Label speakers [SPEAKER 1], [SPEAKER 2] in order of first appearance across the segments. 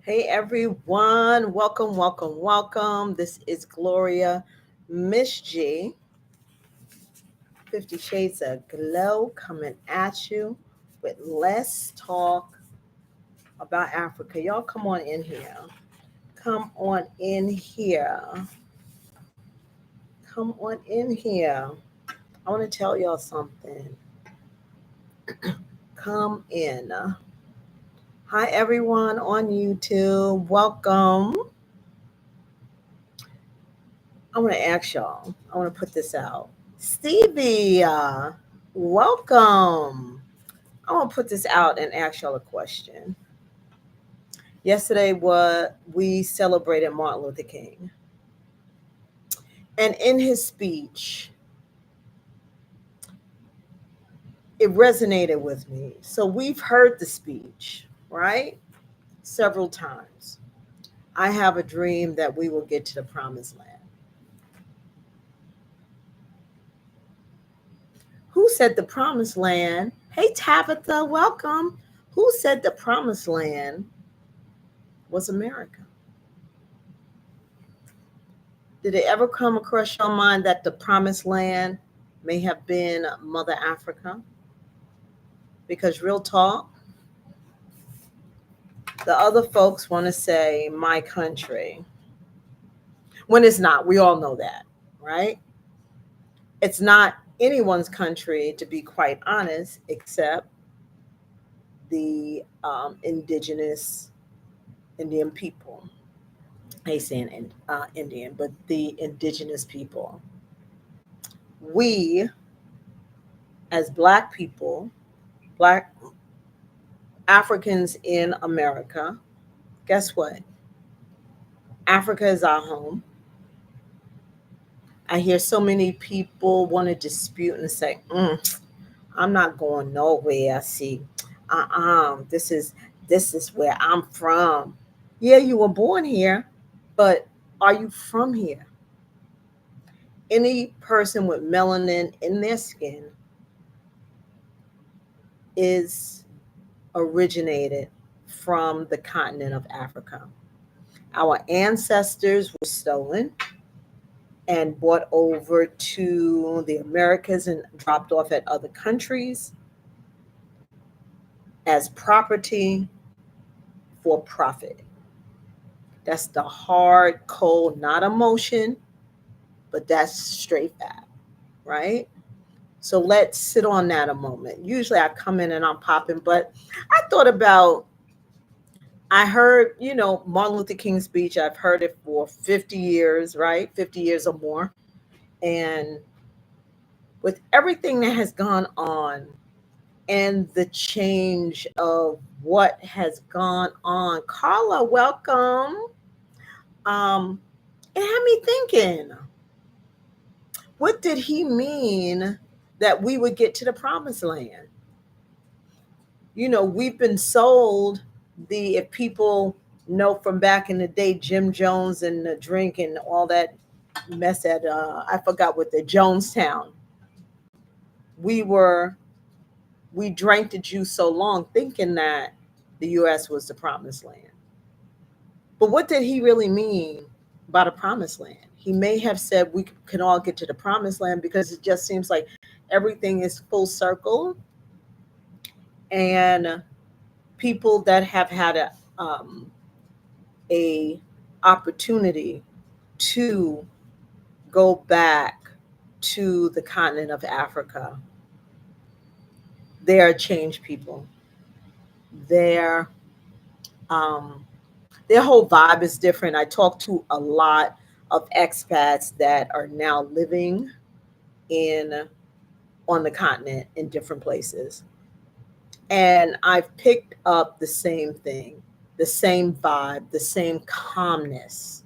[SPEAKER 1] Hey everyone, welcome. This is Gloria, Miss G, 50 Shades of Glow coming at you with Let's Talk about Africa. Y'all come on in here. Come on in here. Come on in here. I want to tell y'all something. Come in. Hi everyone on YouTube. Welcome. I want to ask y'all, I want to put this out. Stevie, welcome. I want to put this out and ask y'all a question. Yesterday, we celebrated Martin Luther King. And in his speech, it resonated with me. So we've heard the speech, right? Several times. I have a dream that we will get to the promised land. Who said the promised land? Hey, Tabitha, welcome. Who said the promised land was America? Did it ever come across your mind that the promised land may have been Mother Africa? Because real talk, the other folks want to say my country. When it's not, we all know that, right? It's not anyone's country, to be quite honest, except the indigenous Indian people. I say Indian, but the indigenous people. We, as Black people, Black Africans in America, guess what? Africa is our home. I hear so many people want to dispute and say, I'm not going nowhere. See, this is where I'm from. Yeah, you were born here, but are you from here? Any person with melanin in their skin is originated from the continent of Africa. Our ancestors were stolen and brought over to the Americas and dropped off at other countries as property for profit. That's the hard, cold, not emotion, but that's straight fact, right? So let's sit on that a moment. Usually I come in and I'm popping, but I thought about, I heard, Martin Luther King's speech. I've heard it for 50 years, right? 50 years or more. And with everything that has gone on and the change of what has gone on, Carla, welcome. It had me thinking, what did he mean that we would get to the promised land? We've been sold if people know from back in the day, Jim Jones and the drink and all that mess at, I forgot what, the Jonestown. We drank the juice so long thinking that the U.S. was the promised land. But what did he really mean by the promised land? He may have said we can all get to the promised land because it just seems like everything is full circle, and people that have had a opportunity to go back to the continent of Africa, they are changed people. Their their whole vibe is different. I talk to a lot of expats that are now living in on the continent in different places. And I've picked up the same thing, the same vibe, the same calmness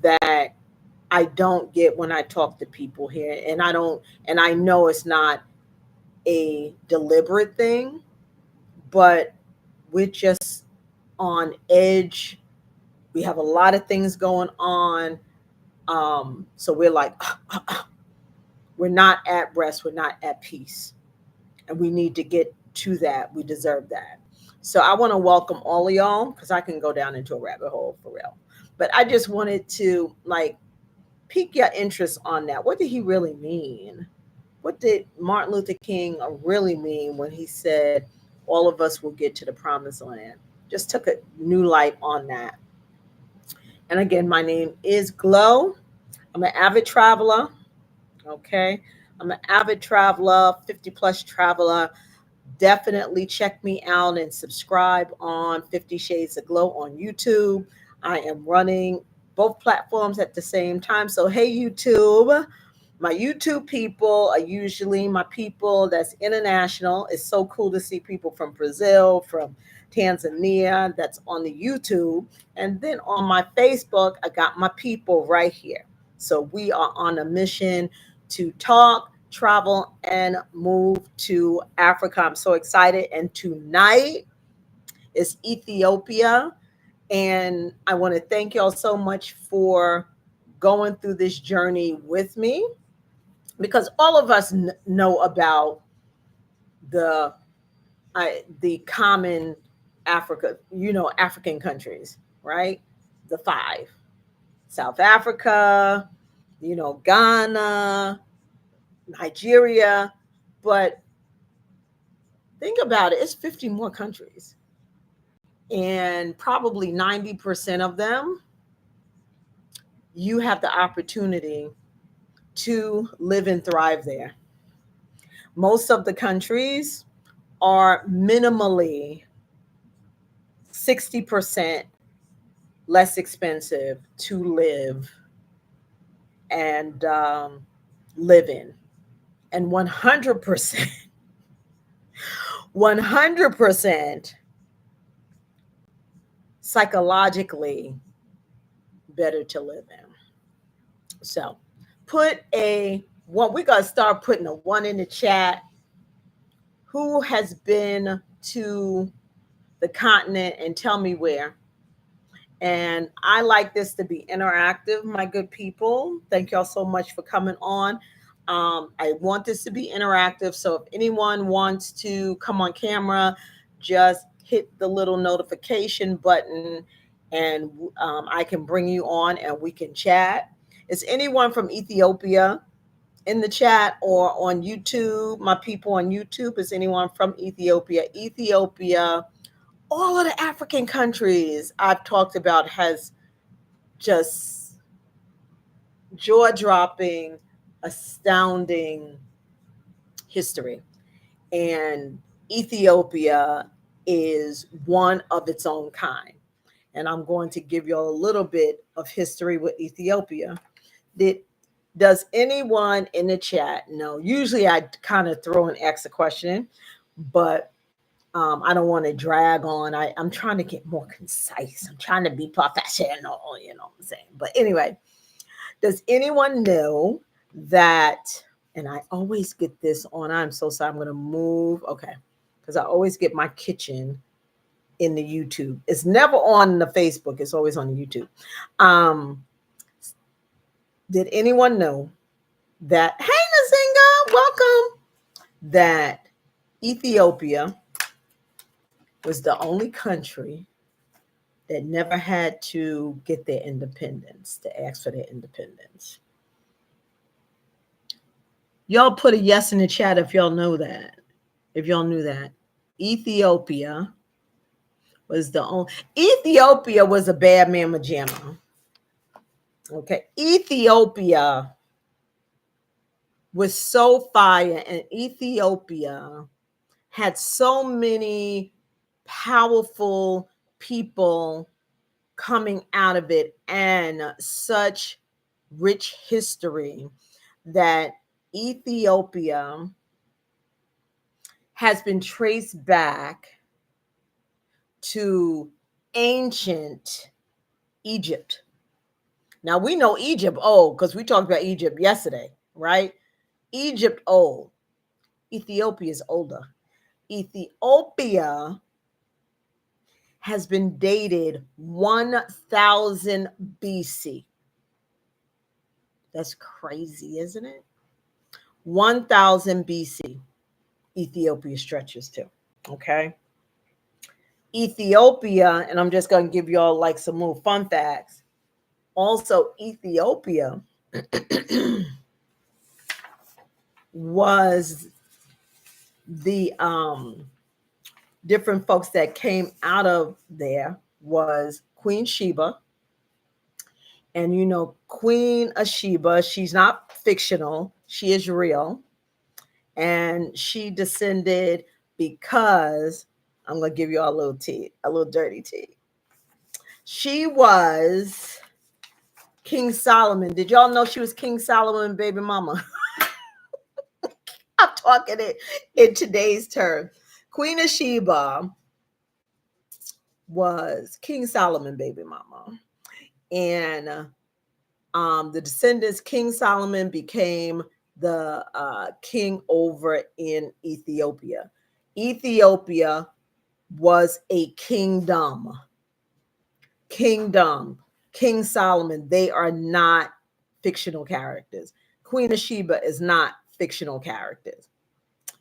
[SPEAKER 1] that I don't get when I talk to people here. And I know it's not a deliberate thing, but we're just on edge. We have a lot of things going on. So we're like, we're not at rest, we're not at peace. And we need to get to that. We deserve that. So I want to welcome all of y'all because I can go down into a rabbit hole for real. But I just wanted to like pique your interest on that. What did he really mean? What did Martin Luther King really mean when he said all of us will get to the promised land? Just took a new light on that. And again, my name is Glow. I'm an avid traveler. Okay. I'm an avid traveler, 50 plus traveler. Definitely check me out and subscribe on 50 Shades of Glow on YouTube. I am running both platforms at the same time. So, hey, YouTube. My YouTube people are usually my people that's international. It's so cool to see people from Brazil, from Tanzania that's on the YouTube. And then on my Facebook, I got my people right here. So we are on a mission to talk, travel, and move to Africa. I'm so excited. And tonight is Ethiopia. And I want to thank y'all so much for going through this journey with me, because all of us know about the the common African countries, right? The five: South Africa, Ghana, Nigeria. But think about it, it's 50 more countries. And probably 90% of them, you have the opportunity to live and thrive there. Most of the countries are minimally 60% less expensive to live and live in. And 100%, 100% psychologically better to live in. So put a one, we got to start putting a one in the chat. Who has been to the continent, and tell me where? And I like this to be interactive, my good people. Thank y'all so much for coming on. I want this to be interactive. So if anyone wants to come on camera, just hit the little notification button and I can bring you on and we can chat. Is anyone from Ethiopia in the chat or on YouTube? My people on YouTube, is anyone from Ethiopia? Ethiopia, all of the African countries I've talked about has just jaw-dropping, astounding history. And Ethiopia is one of its own kind. And I'm going to give you a little bit of history with Ethiopia. Does anyone in the chat know? Usually I kind of throw an extra question, but I don't want to drag on. I'm trying to get more concise. I'm trying to be professional, you know what I'm saying? But anyway, does anyone know that, and I always get this on, I'm so sorry, I'm going to move. Okay. Because I always get my kitchen in the YouTube. It's never on the Facebook. It's always on the YouTube. Did anyone know that, hey, Nazinga, welcome, that Ethiopia was the only country that never had to get their independence, to ask for their independence? Y'all put a yes in the chat if y'all know that. If y'all knew that. Ethiopia was the only. Ethiopia was a bad mamma jamma. Okay. Ethiopia was so fire, and Ethiopia had so many powerful people coming out of it and such rich history that Ethiopia has been traced back to ancient Egypt. Now we know Egypt old because we talked about Egypt yesterday, right? Egypt old. Ethiopia is older. Ethiopia has been dated 1000 BC. That's crazy, isn't it? 1000 BC, Ethiopia stretches to. Okay. Ethiopia, and I'm just going to give y'all like some little fun facts. Also, Ethiopia was the different folks that came out of there was Queen Sheba. And you know, Queen of Sheba, she's not fictional, she is real. And she descended because I'm going to give you all a little tea, a little dirty tea. She was King Solomon. Did y'all know she was King Solomon baby mama? I'm talking it in today's term. Queen of Sheba was King Solomon baby mama. And the descendants, King Solomon became the king over in Ethiopia. Ethiopia was a kingdom. Kingdom. King Solomon, they are not fictional characters. Queen of Sheba is not fictional characters.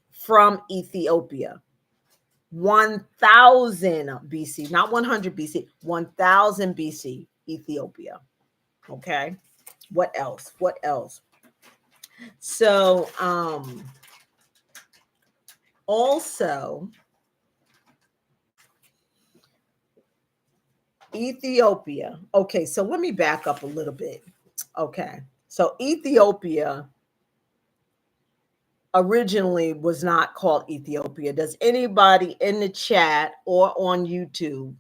[SPEAKER 1] From Ethiopia. 1000 BC, not 100 BC, 1000 BC, Ethiopia. Okay. What else? What else? So, also, Ethiopia. Okay, so let me back up a little bit. Okay. So, Ethiopia originally was not called Ethiopia. Does anybody in the chat or on YouTube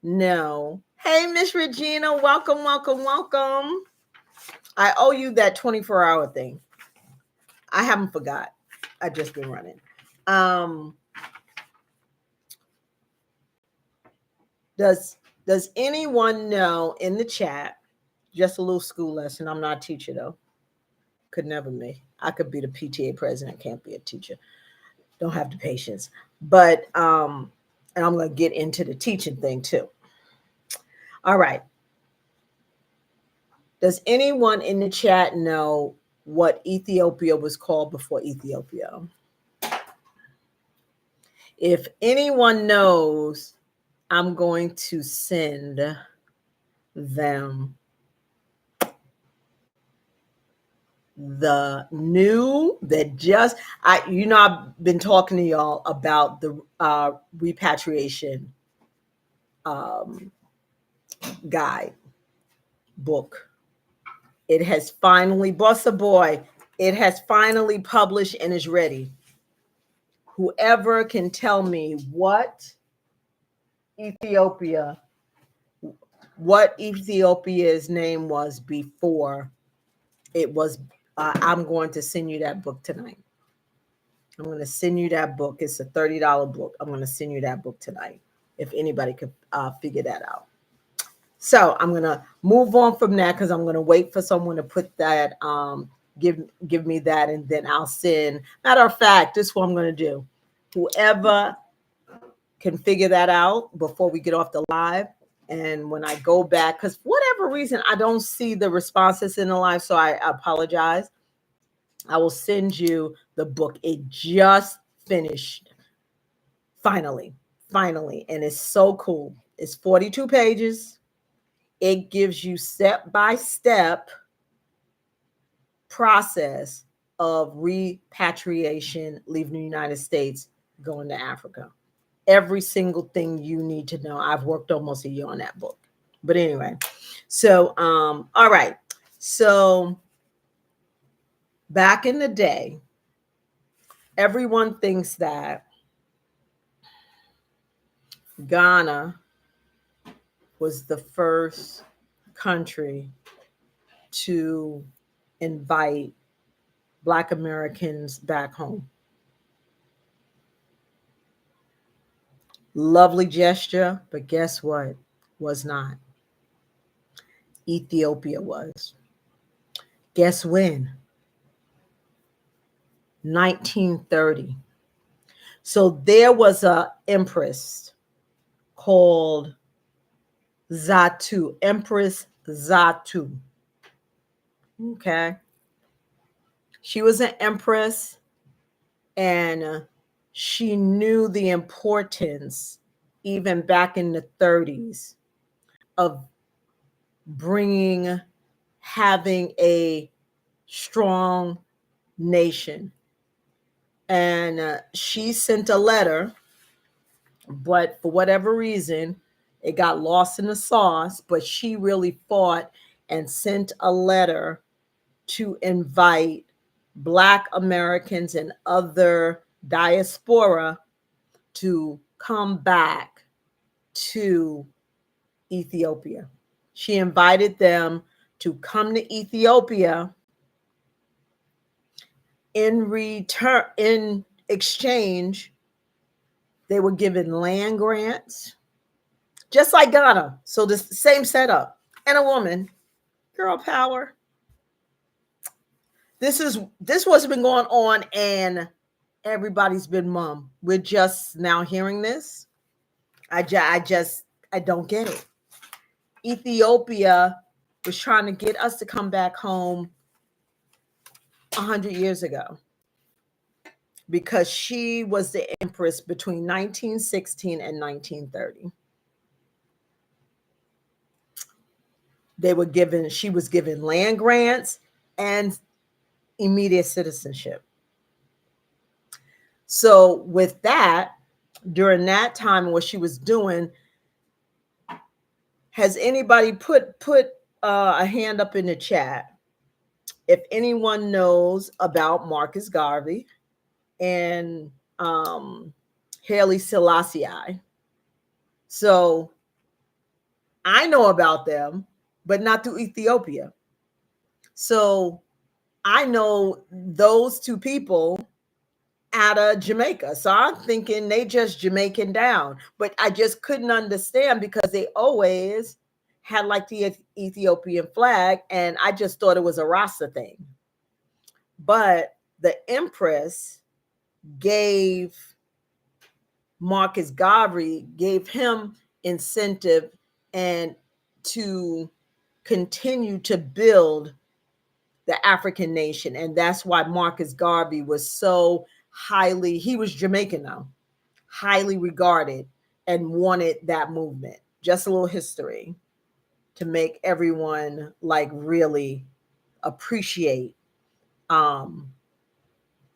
[SPEAKER 1] know? Hey, Miss Regina, welcome, welcome, welcome. I owe you that 24-hour thing. I haven't forgot. I just been running. Does anyone know in the chat? Just a little school lesson. I'm not a teacher though. Could never be. I could be the PTA president. Can't be a teacher. Don't have the patience. But and I'm gonna get into the teaching thing too. All right. Does anyone in the chat know what Ethiopia was called before Ethiopia? If anyone knows, I'm going to send them the new that just I've been talking to y'all about the repatriation guide book. It has finally, Bossa Boy, it has finally published and is ready. Whoever can tell me what Ethiopia's name was before it was, I'm going to send you that book tonight. I'm going to send you that book. It's a $30 book. I'm going to send you that book tonight if anybody could figure that out. So I'm going to move on from that because I'm going to wait for someone to put that, give me that, and then I'll send. Matter of fact, this is what I'm going to do. Whoever can figure that out before we get off the live, and when I go back, because whatever reason, I don't see the responses in the live, so I apologize. I will send you the book. It just finished. Finally. And it's so cool. It's 42 pages. It gives you step-by-step process of repatriation, leaving the United States, going to Africa. Every single thing you need to know. I've worked almost a year on that book. But anyway, so, all right. So back in the day, everyone thinks that Ghana was the first country to invite Black Americans back home. Lovely gesture, but guess what? Was not. Ethiopia was. Guess when? 1930. So there was a empress called Zatu, Empress Zatu. Okay. She was an empress, and she knew the importance, even back in the 30s, of having a strong nation. And she sent a letter, but for whatever reason, it got lost in the sauce. But she really fought and sent a letter to invite Black Americans and other diaspora to come back to Ethiopia. She invited them to come to Ethiopia. In exchange, they were given land grants, just like Ghana. So the same setup. And a woman, girl power. This what's been going on, and everybody's been mum. We're just now hearing this. I don't get it. Ethiopia was trying to get us to come back home 100 years ago, because she was the empress between 1916 and 1930. She was given land grants and immediate citizenship. So with that, during that time, what she was doing, has anybody put a hand up in the chat if anyone knows about Marcus Garvey and Haile Selassie? So I know about them, but not through Ethiopia. So I know those two people out of Jamaica. So I'm thinking they just Jamaican down, but I just couldn't understand because they always had like the Ethiopian flag, and I just thought it was a Rasta thing. But the Empress gave Marcus Garvey, gave him incentive and to continue to build the African nation. And that's why Marcus Garvey was so he was Jamaican now, highly regarded and wanted that movement. Just a little history to make everyone like really appreciate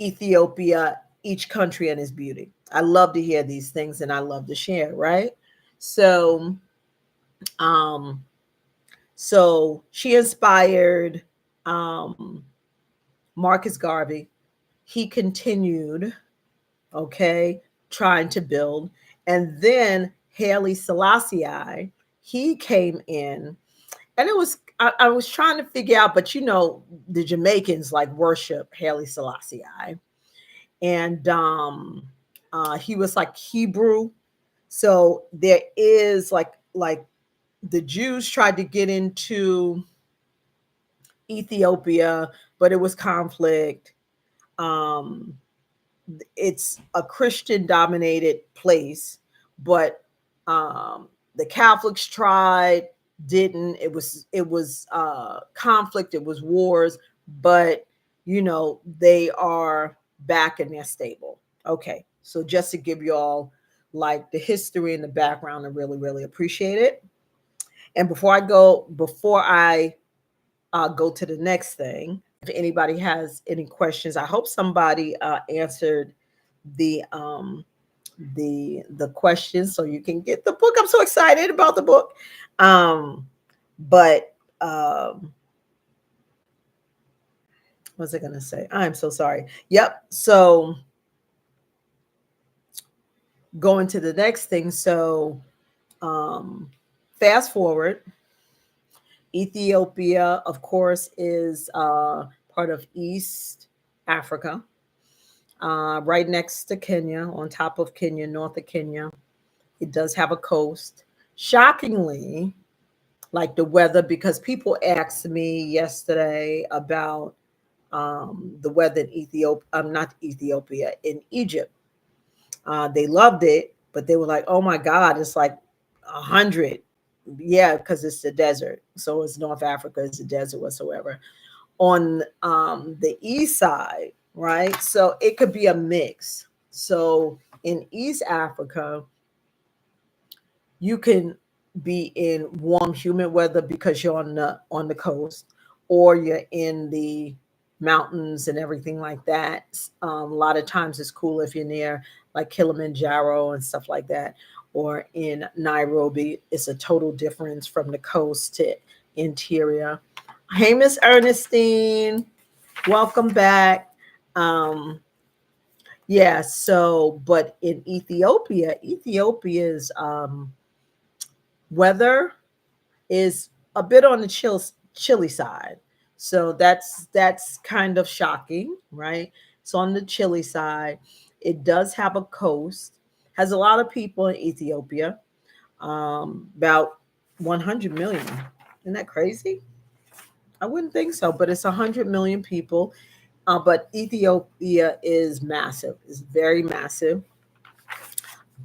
[SPEAKER 1] Ethiopia, each country and its beauty. I love to hear these things and I love to share, right? So she inspired Marcus Garvey. He continued, trying to build. And then Haile Selassie, he came in, and it was, I was trying to figure out, but the Jamaicans like worship Haile Selassie. And he was like Hebrew. So there is like the Jews tried to get into Ethiopia, but it was conflict. It's a Christian dominated place, but the Catholics tried, didn't. It was conflict, it was wars, but they are back and they're stable. Okay, so just to give you all like the history and the background, I really, really appreciate it. And before I go to the next thing, if anybody has any questions, I hope somebody answered the questions so you can get the book. I'm so excited about the book. But what was I going to say? I'm so sorry. Yep. So going to the next thing. So fast forward. Ethiopia, of course, is part of East Africa, right next to Kenya, on top of Kenya, north of Kenya. It does have a coast. Shockingly, like the weather, because people asked me yesterday about the weather in Ethiopia, not Ethiopia, in Egypt. They loved it, but they were like, oh my God, it's like 100. Yeah, because it's the desert. So it's North Africa, it's a desert whatsoever. On the east side, right? So it could be a mix. So in East Africa, you can be in warm, humid weather because you're on the coast, or you're in the mountains and everything like that. A lot of times it's cool if you're near like Kilimanjaro and stuff like that, or in Nairobi. It's a total difference from the coast to interior. Hey, Miss Ernestine, welcome back. Um, yeah, so but in Ethiopia, Ethiopia's weather is a bit on the chilly side. So that's kind of shocking, right? It's on the chilly side. It does have a coast, has a lot of people in Ethiopia, about 100 million. Isn't that crazy? I wouldn't think so, but it's 100 million people. But Ethiopia is massive, it's very massive,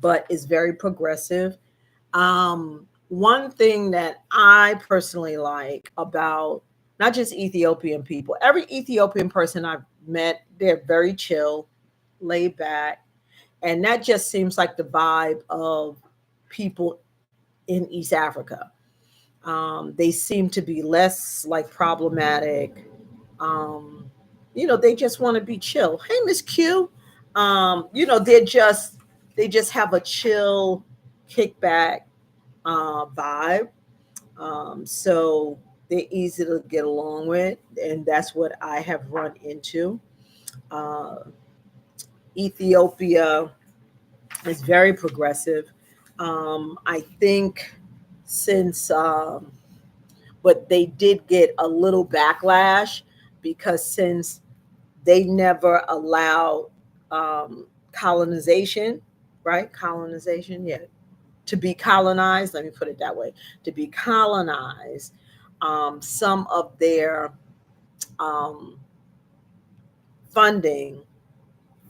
[SPEAKER 1] but it's very progressive. One thing that I personally like about not just Ethiopian people, every Ethiopian person I've met, they're very chill, laid back, and that just seems like the vibe of people in East Africa. They seem to be less like problematic. Um, they just want to be chill. Hey, Miss Q. They just have a chill, kickback vibe. So they're easy to get along with, and that's what I have run into. Uh, Ethiopia is very progressive. I think since, but they did get a little backlash because since they never allowed colonization, right? Colonization, yeah, to be colonized, let me put it that way, to be colonized, some of their um, funding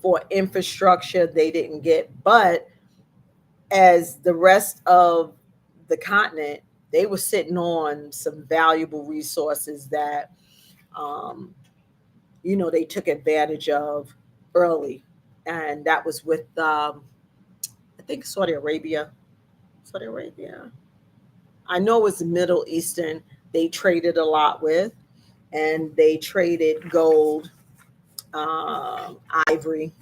[SPEAKER 1] for infrastructure they didn't get. But as the rest of the continent, they were sitting on some valuable resources that, um, they took advantage of early. And that was with, I think, Saudi Arabia. Saudi Arabia. I know it was the Middle Eastern they traded a lot with, and they traded gold, ivory.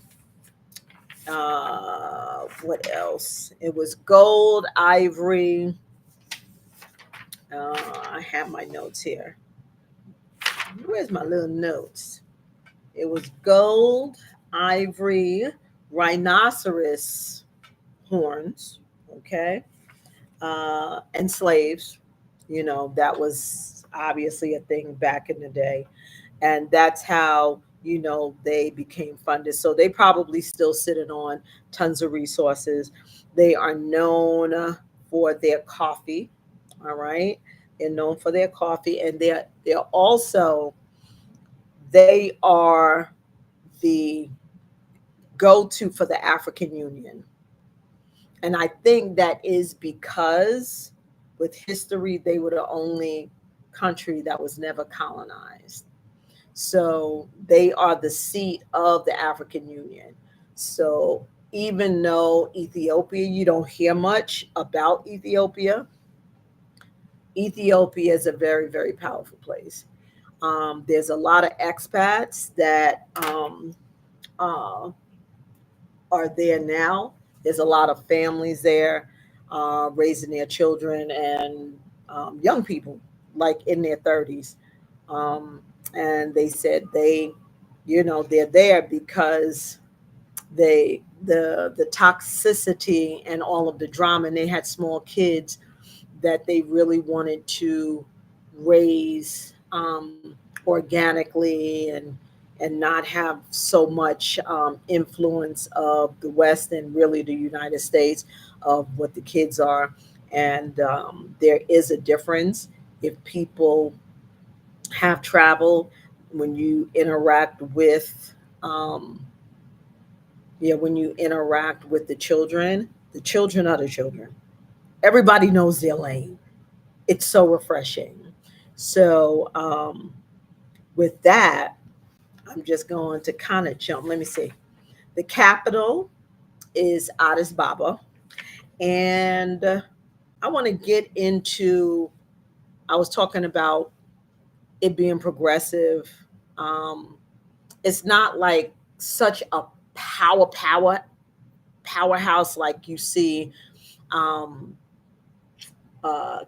[SPEAKER 1] What else? It was gold, ivory. I have my notes here. Where's my little notes? It was gold, ivory, rhinoceros horns, okay, and slaves. That was obviously a thing back in the day, and that's how they became funded. So they probably still sitting on tons of resources. They are known for their coffee. All right, they're known for their coffee, and they're also they are the go-to for the African Union. And I think that is because with history, they were the only country that was never colonized. So they are the seat of the African Union. So even though Ethiopia, you don't hear much about Ethiopia, Ethiopia is a very, very powerful place. There's a lot of expats that uh, are there now. There's a lot of families there raising their children, and young people like in their 30s. Um, and they said they're there because the toxicity and all of the drama, and they had small kids that they really wanted to raise organically, and not have so much influence of the West and really the United States of what the kids are. And there is a difference if people have traveled, when you interact with um, yeah, when you interact with the children are the children. Everybody knows their lane. It's so refreshing. So with that, I'm just going to kind of jump. Let me see. The capital is Addis Ababa. And I want to get into, I was talking about it being progressive. Um, it's not like such a powerhouse like you see um,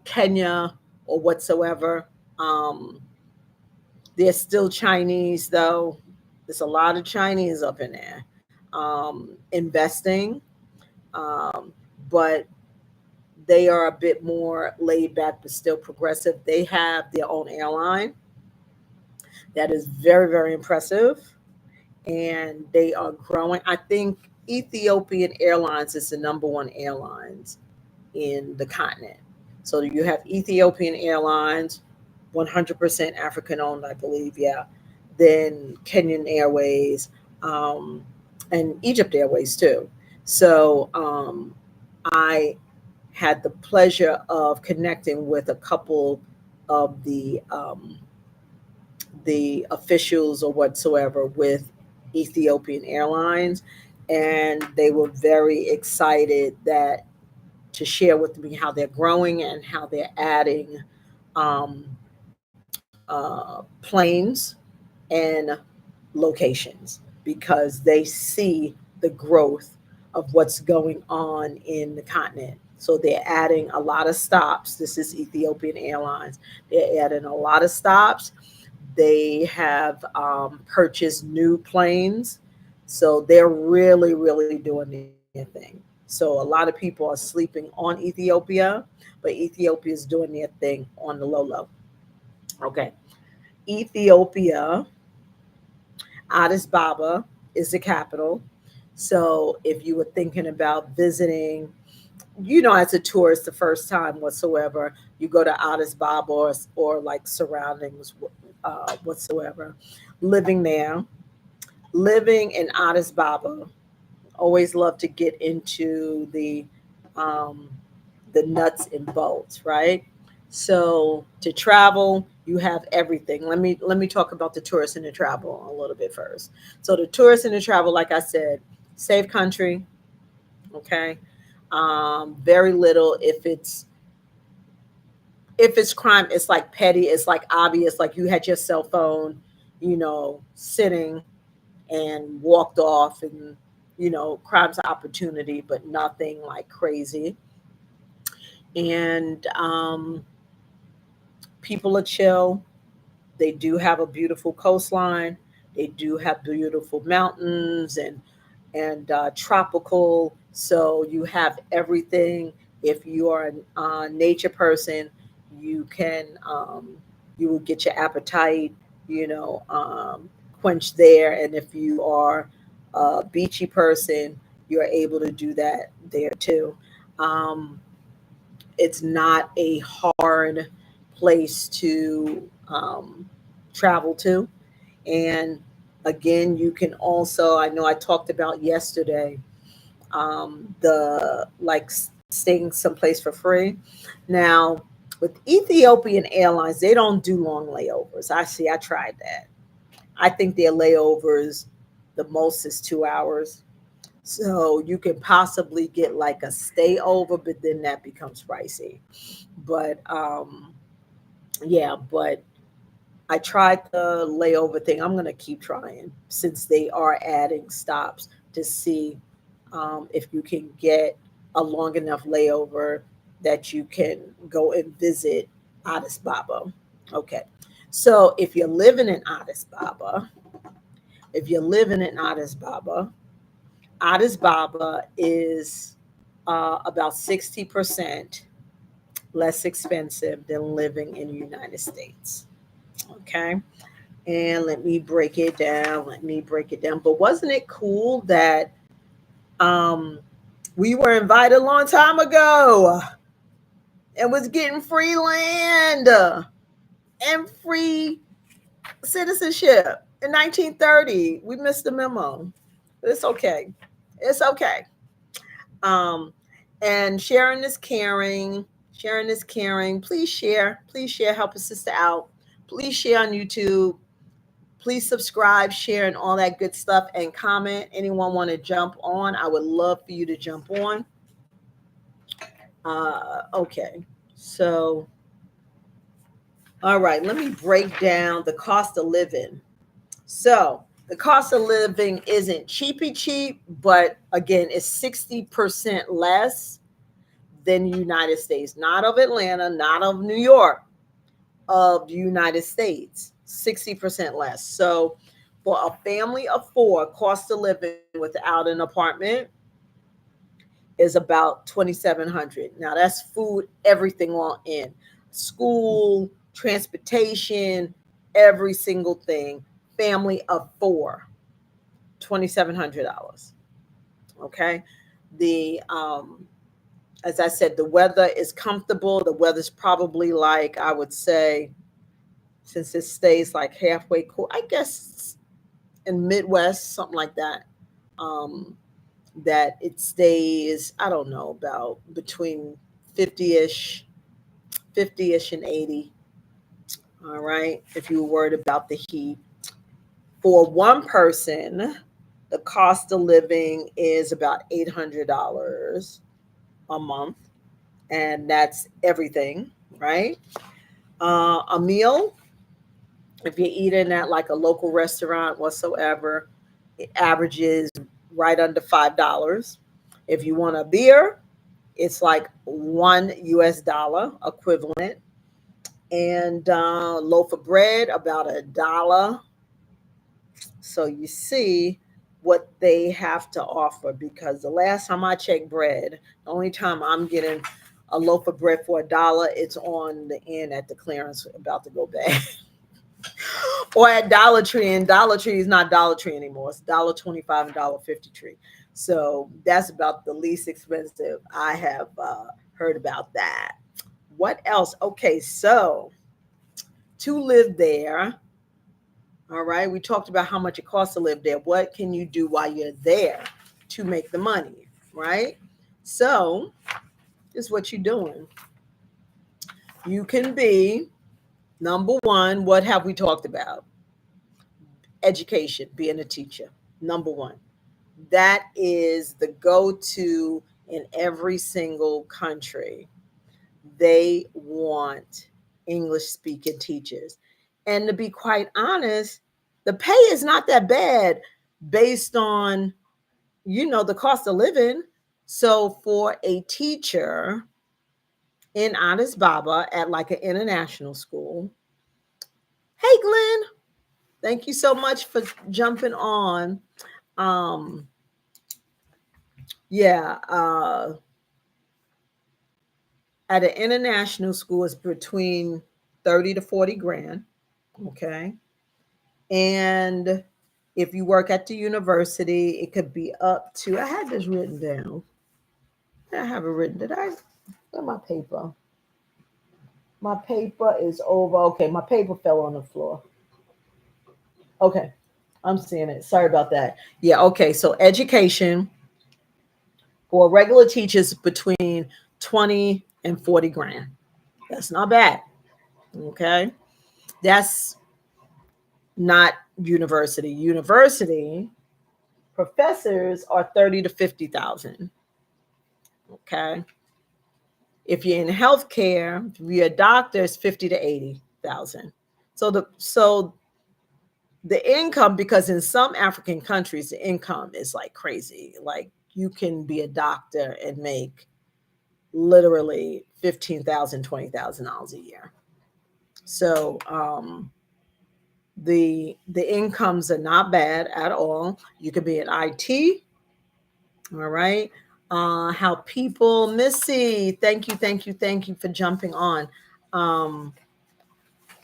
[SPEAKER 1] Kenya or whatsoever. Um, there's still Chinese though. There's a lot of Chinese up in there investing, um, but they are a bit more laid back, but still progressive. They have their own airline that is very, very impressive, and they are growing. I think Ethiopian Airlines is the number one airlines in the continent. So you have Ethiopian Airlines, 100% African owned, I believe, yeah. Then Kenyan Airways, um, and Egypt Airways too. So I had the pleasure of connecting with a couple of the officials or whatsoever with Ethiopian Airlines, and they were very excited that to share with me how they're growing and how they're adding um, planes and locations because they see the growth of what's going on in the continent. So they're adding a lot of stops. This is Ethiopian Airlines. They're adding a lot of stops. They have purchased new planes. So they're really, really doing their thing. So a lot of people are sleeping on Ethiopia, but Ethiopia is doing their thing on the low low. Okay. Ethiopia, Addis Ababa is the capital. So if you were thinking about visiting, as a tourist the first time whatsoever, you go to Addis Ababa or like surroundings whatsoever. Living there, living in Addis Ababa, always love to get into um, the nuts and bolts, right? So to travel, you have everything. Let me talk about the tourists and the travel a little bit first. So the tourists and the travel, like I said, safe country, okay. Very little. If it's crime, it's like petty. It's like obvious. Like you had your cell phone, sitting and walked off, and crime's an opportunity, but nothing like crazy. And people are chill. They do have a beautiful coastline. They do have beautiful mountains and tropical. So you have everything. If you are a nature person, you can you will get your appetite, you know, um, quenched there. And if you are a beachy person, you're able to do that there too. Um, it's not a hard place to travel to. And again, you can also, I know I talked about yesterday, the like staying someplace for free. Now, with Ethiopian Airlines, they don't do long layovers. I tried that. I think their layovers, the most is 2 hours. So you can possibly get like a stay over, but then that becomes pricey. But yeah, but I tried the layover thing. I'm going to keep trying since they are adding stops to see if you can get a long enough layover that you can go and visit Addis Ababa. Okay. So if you're living in Addis Ababa, Addis Ababa is about 60% less expensive than living in the United States. Okay. And let me break it down. Let me break it down. But wasn't it cool that um, we were invited a long time ago and was getting free land and free citizenship in 1930? We missed the memo. But it's okay. It's okay. Um, and sharing is caring. Sharing is caring. Please share. Please share. Help a sister out. Please share on YouTube. Please subscribe, share, and all that good stuff, and comment. Anyone want to jump on? I would love for you to jump on. Okay, so, all right, let me break down the cost of living. So, the cost of living isn't cheapy cheap, but again, it's 60% less than the United States, not of Atlanta, not of New York, of the United States, 60% less. So, for a family of four, cost of living without an apartment is about 2,700. Now that's food, everything all in, school, transportation, every single thing. Family of four, $2,700. Okay, the as I said, the weather is comfortable. The weather's probably like, I would say, since it stays like halfway cool, I guess in Midwest, something like that. That it stays, I don't know, about between 50-ish, 50-ish and 80. All right. If you were worried about the heat. For one person, the cost of living is about $800 a month. And that's everything, right? A meal, if you're eating at like a local restaurant whatsoever, it averages right under $5. If you want a beer, it's like $1 equivalent. And loaf of bread, about $1. So you see what they have to offer, because the last time I checked bread, the only time I'm getting a loaf of bread for $1, it's on the end at the clearance about to go bad. Or at Dollar Tree, and Dollar Tree is not Dollar Tree anymore. It's $1.25 and $1.50 Tree. So that's about the least expensive I have heard about that. What else? Okay, so to live there, all right, we talked about how much it costs to live there. What can you do while you're there to make the money, right? So this is what you're doing. You can be, number one, what have we talked about? Education, being a teacher, number one. That is the go-to in every single country. They want English speaking teachers. And to be quite honest, the pay is not that bad based on, the cost of living. So for a teacher in Addis Ababa at like an international school, hey Glenn, thank you so much for jumping on. Um, yeah, at an international school is between 30 to 40 grand. Okay. And if you work at the university, it could be up to, I had this written down. I have it written. Did I? Where's my paper? My paper is over. Okay, my paper fell on the floor. Okay, I'm seeing it. Sorry about that. Yeah, okay. So education for regular teachers between 20 and 40 grand. That's not bad. Okay. That's not university. University professors are 30 to 50,000. Okay. If you're in healthcare, if you're a doctor, it's 50 to 80,000. So the income, because in some African countries, the income is like crazy. Like you can be a doctor and make literally $15,000, $20,000 a year. So the incomes are not bad at all. You could be in IT. All right. How people, Missy, thank you, thank you, thank you for jumping on. Um,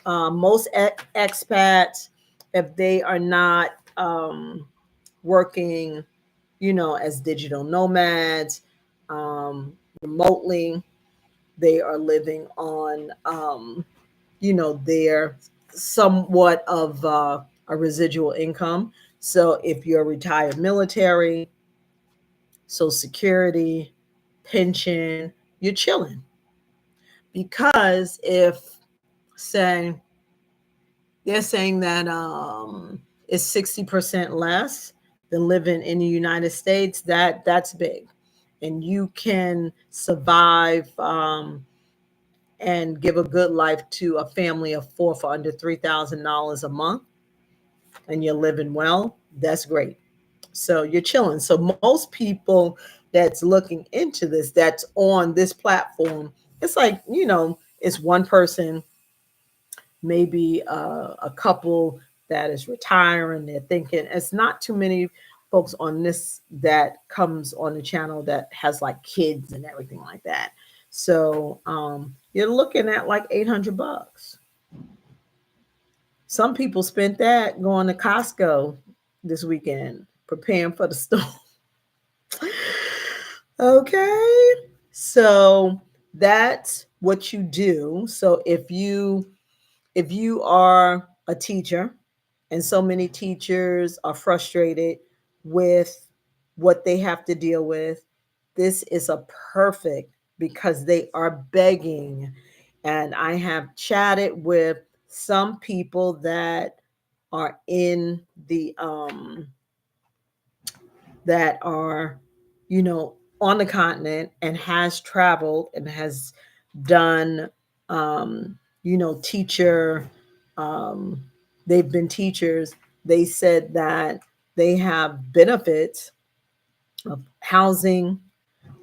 [SPEAKER 1] most expats, if they are not working, as digital nomads, remotely, they are living on, their somewhat of a residual income. So if you're retired military, Social Security, pension, you're chilling. Because if, say, they're saying that it's 60% less than living in the United States. That's big, and you can survive and give a good life to a family of four for under $3,000 a month, and you're living well. That's great. So you're chilling. So most people that's looking into this, that's on this platform, it's like, it's one person, maybe a couple that is retiring. They're thinking it's not too many folks on this that comes on the channel that has like kids and everything like that. So you're looking at like $800. Some people spent that going to Costco this weekend preparing for the storm. Okay. So that's what you do. So if you are a teacher, and so many teachers are frustrated with what they have to deal with, this is a perfect, because they are begging. And I have chatted with some people that are in the that are, on the continent and has traveled and has done, teacher, um, they've been teachers. They said that they have benefits of housing,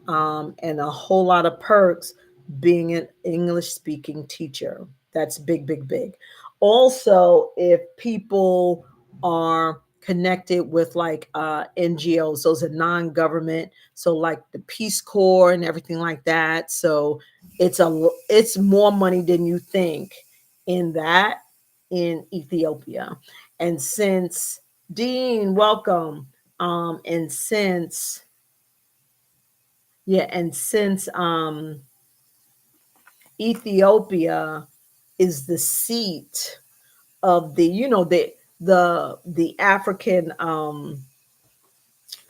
[SPEAKER 1] and a whole lot of perks being an English speaking teacher. That's big, big, big. Also, if people are connected with like NGOs, those are non-government, so like the Peace Corps and everything like that. So it's more money than you think in that, in Ethiopia. And since Dean, welcome. And since Yeah, and since Ethiopia is the seat of the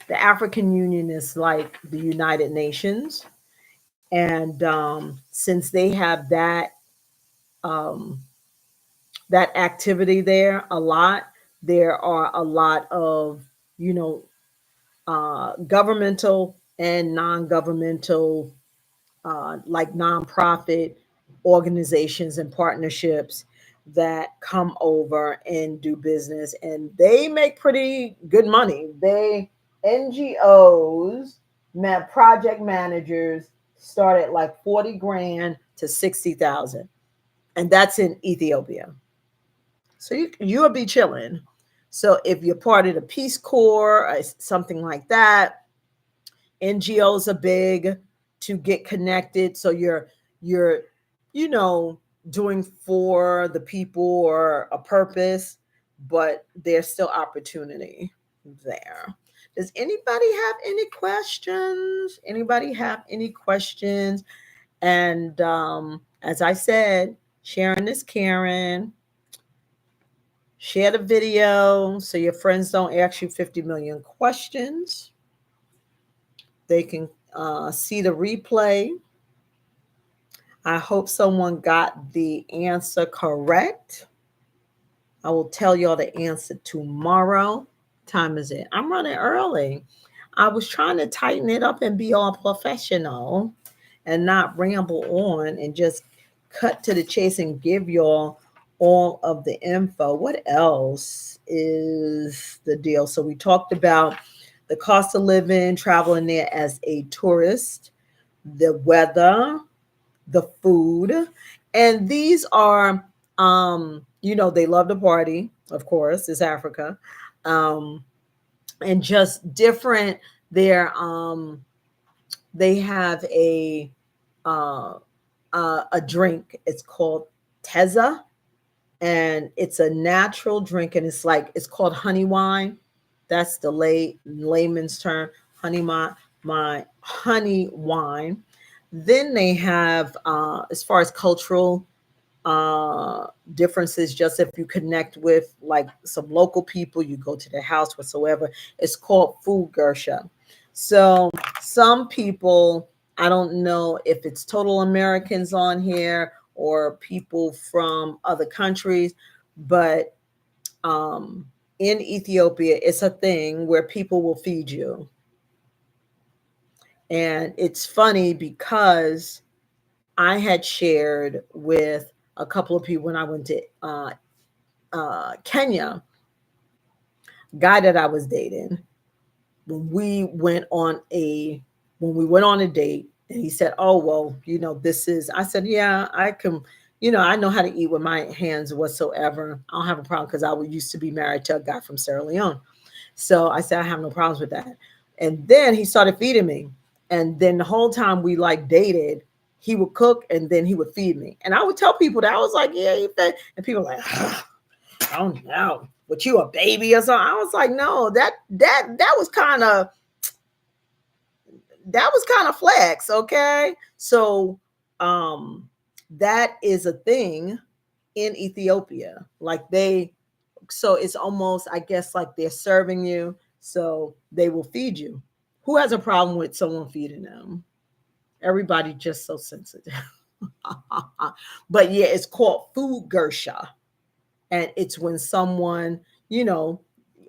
[SPEAKER 1] African Union is like the United Nations, and since they have um, that activity there a lot, there are a lot of you know governmental and non-governmental, like nonprofit organizations and partnerships that come over and do business, and they make pretty good money. They NGOs, project managers start at like 40 grand to 60,000, and that's in Ethiopia. So you'll be chilling. So if you're part of the Peace Corps or something like that, NGOs are big to get connected. So you're you know doing for the people or a purpose, but there's still opportunity there. Does anybody have any questions? Anybody have any questions? And as I said, sharing is caring. Share the video so your friends don't ask you 50 million questions. They can see the replay. I hope someone got the answer correct. I will tell y'all the answer tomorrow. Time is it? I'm running early. I was trying to tighten it up and be all professional and not ramble on and just cut to the chase and give y'all all of the info. What else is the deal? So we talked about the cost of living, traveling there as a tourist, the weather, the food, and these are, they love to party, of course, it's Africa, um, and just different. They have uh, a drink. It's called Teza, and it's a natural drink, and it's called honey wine. That's the layman's term, my honey wine. Then they have, as far as cultural differences, just if you connect with like some local people, you go to their house whatsoever, it's called food gersha. So some people, I don't know if it's total Americans on here or people from other countries, But in Ethiopia, it's a thing where people will feed you. And it's funny because I had shared with a couple of people when I went to Kenya, guy that I was dating, when we went on a date, and he said, "Oh, well, this is," I said, "Yeah, I can, I know how to eat with my hands whatsoever. I don't have a problem because used to be married to a guy from Sierra Leone." So I said, "I have no problems with that." And then he started feeding me. And then the whole time we like dated, he would cook and then he would feed me. And I would tell people that I was like, "Yeah, you fed." And people were like, "I don't know. What, you a baby or something?" I was like, "No, that was kind of flex, okay?" So that is a thing in Ethiopia. So it's almost, I guess, like they're serving you, so they will feed you. Who has a problem with someone feeding them? Everybody just so sensitive. But yeah, it's called food gersha. And it's when someone, you know,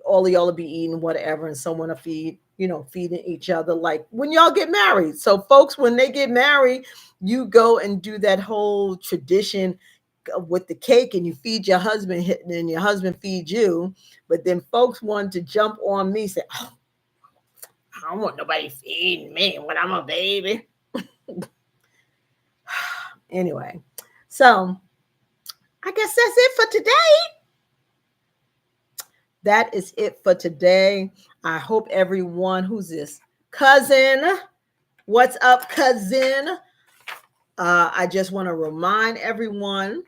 [SPEAKER 1] all of y'all will be eating whatever, and someone will feeding each other, like when y'all get married. So folks, when they get married, you go and do that whole tradition with the cake, and you feed your husband, and your husband feeds you. But then folks want to jump on me, say, "Oh, I don't want nobody feeding me when I'm a baby." Anyway, so I guess that's it for today. That is it for today. I hope everyone, who's this? Cousin. What's up, cousin? I just want to remind everyone,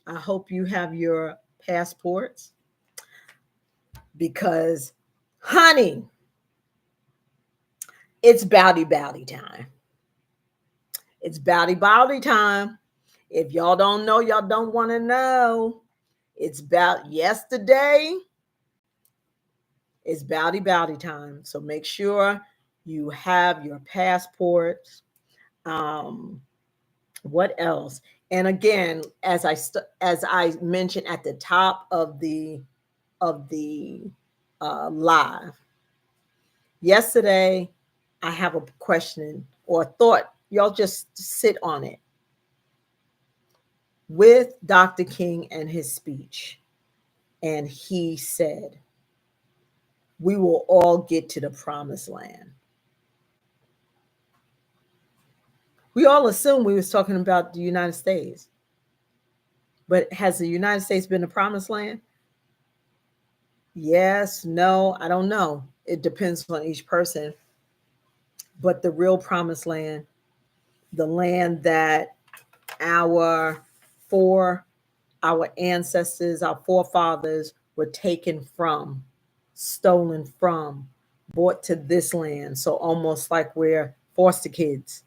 [SPEAKER 1] I hope you have your passports, because, honey, it's bowdy time. It's bowdy time. If y'all don't know, y'all don't want to know. It's about yesterday. It's bowdy time. So make sure you have your passports. What else? And again, as I mentioned at the top of the live yesterday, I have a question or thought. Y'all just sit on it. With Dr. King and his speech, and he said, "We will all get to the promised land." We all assumed we was talking about the United States. But has the United States been the promised land? Yes, no, I don't know. It depends on each person. But the real promised land, the land that our for our ancestors, our forefathers were taken from, stolen from, brought to this land. So almost like we're foster kids.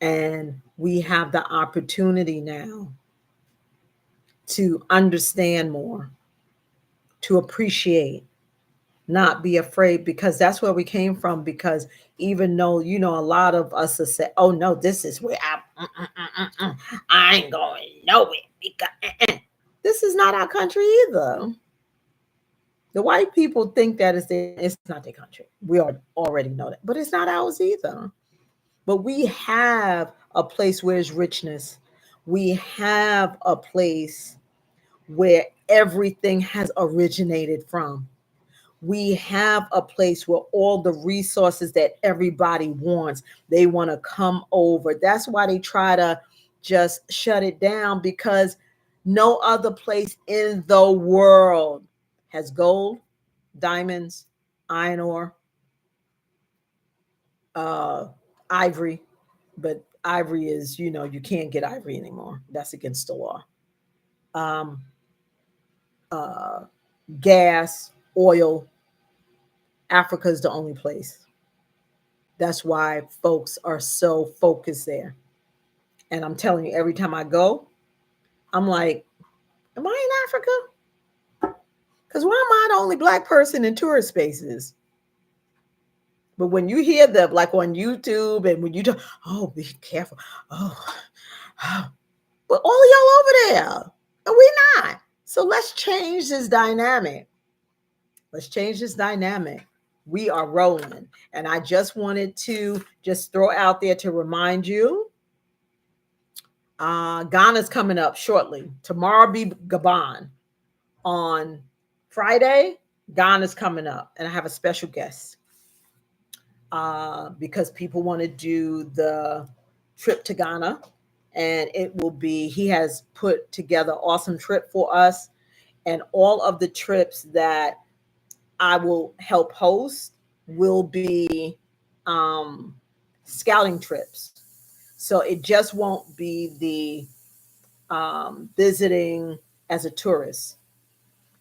[SPEAKER 1] And we have the opportunity now to understand more, to appreciate, not be afraid, because that's where we came from. Because even though, a lot of us have said, "Oh no, this is where I ain't going nowhere," because this is not our country either. The white people think that it's not their country. We already know that, but it's not ours either. But we have a place where there's richness. We have a place where everything has originated from. We have a place where all the resources that everybody wants, they want to come over. That's why they try to just shut it down, because no other place in the world has gold, diamonds, iron ore, ivory. But ivory is, you can't get ivory anymore. That's against the law. Um, uh, Gas, oil. Africa is the only place. That's why folks are so focused there. And I'm telling you, every time I go, I'm like, "Am I in Africa? Because why am I the only Black person in tourist spaces?" But when you hear them, like on YouTube, and when you talk, "Oh, be careful. Oh, oh." But all of y'all over there. And we're not. So let's change this dynamic. Let's change this dynamic. We are rolling. And I just wanted to just throw out there to remind you, Ghana's coming up shortly. Tomorrow be Gabon. On Friday, Ghana's coming up. And I have a special guest because people want to do the trip to Ghana. And it will be, he has put together an awesome trip for us. And all of the trips that I will help host will be um, scouting trips. So it just won't be the visiting as a tourist.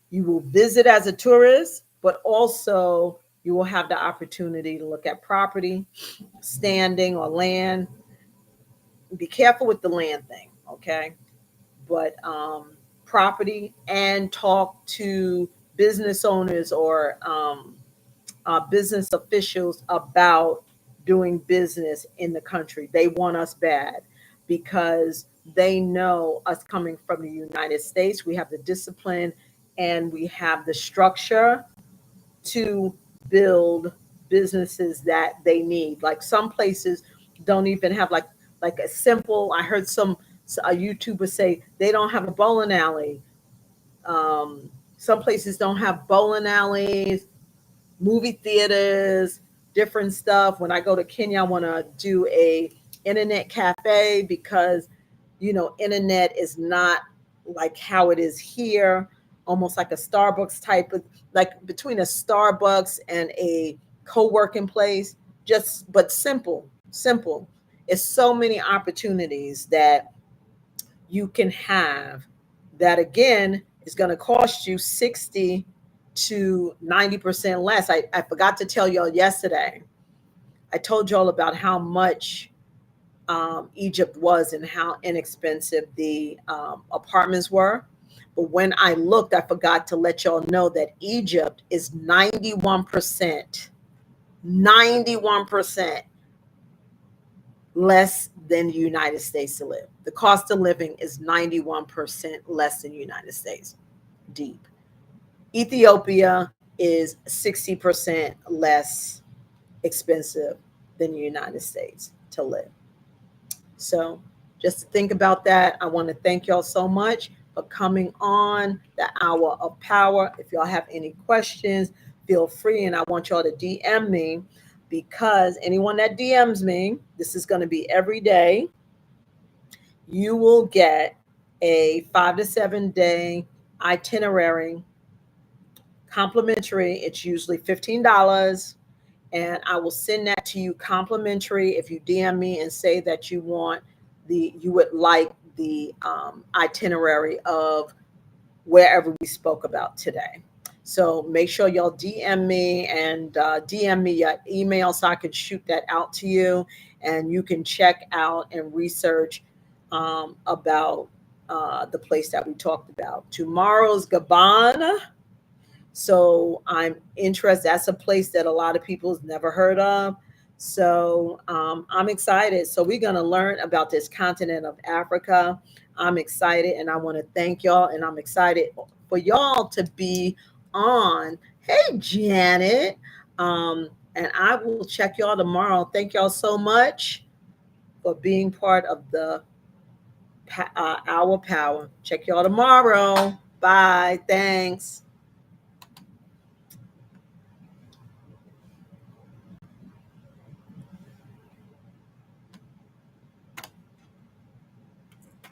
[SPEAKER 1] You will visit as a tourist, but also you will have the opportunity to look at property, standing or land. Be careful with the land thing, okay? But property, and talk to business owners or business officials about doing business in the country. They want us bad because they know us coming from the United States. We have the discipline and we have the structure to build businesses that they need. Like some places don't even have like a simple. I heard a YouTuber say they don't have a bowling alley. Some places don't have bowling alleys, movie theaters, different stuff. When I go to Kenya, I want to do a internet cafe because internet is not like how it is here, almost like a Starbucks type of, like between a Starbucks and a co-working place, just but simple. It's so many opportunities that you can have that again is going to cost you 60 to 90% less. I forgot to tell y'all yesterday. I told y'all about how much Egypt was and how inexpensive the apartments were. But when I looked, I forgot to let y'all know that Egypt is 91% less than the United States to live. The cost of living is 91% less than the United States. Deep. Ethiopia is 60% less expensive than the United States to live. So just to think about that, I want to thank y'all so much for coming on the Hour of Power. If y'all have any questions, feel free. And I want y'all to DM me, because anyone that DMs me, this is going to be every day. You will get a 5 to 7 day itinerary complimentary. It's usually $15. And I will send that to you complimentary if you DM me and say that you would like the itinerary of wherever we spoke about today. So make sure y'all DM me and DM me your email so I can shoot that out to you, and you can check out and research about the place that we talked about. Tomorrow's Gabon. So I'm interested. That's a place that a lot of people have never heard of. So I'm excited. So we're going to learn about this continent of Africa. I'm excited, and I want to thank y'all. And I'm excited for y'all to be on. Hey, Janet. And I will check y'all tomorrow. Thank y'all so much for being part of the Hour Power. Check y'all tomorrow. Bye. Thanks.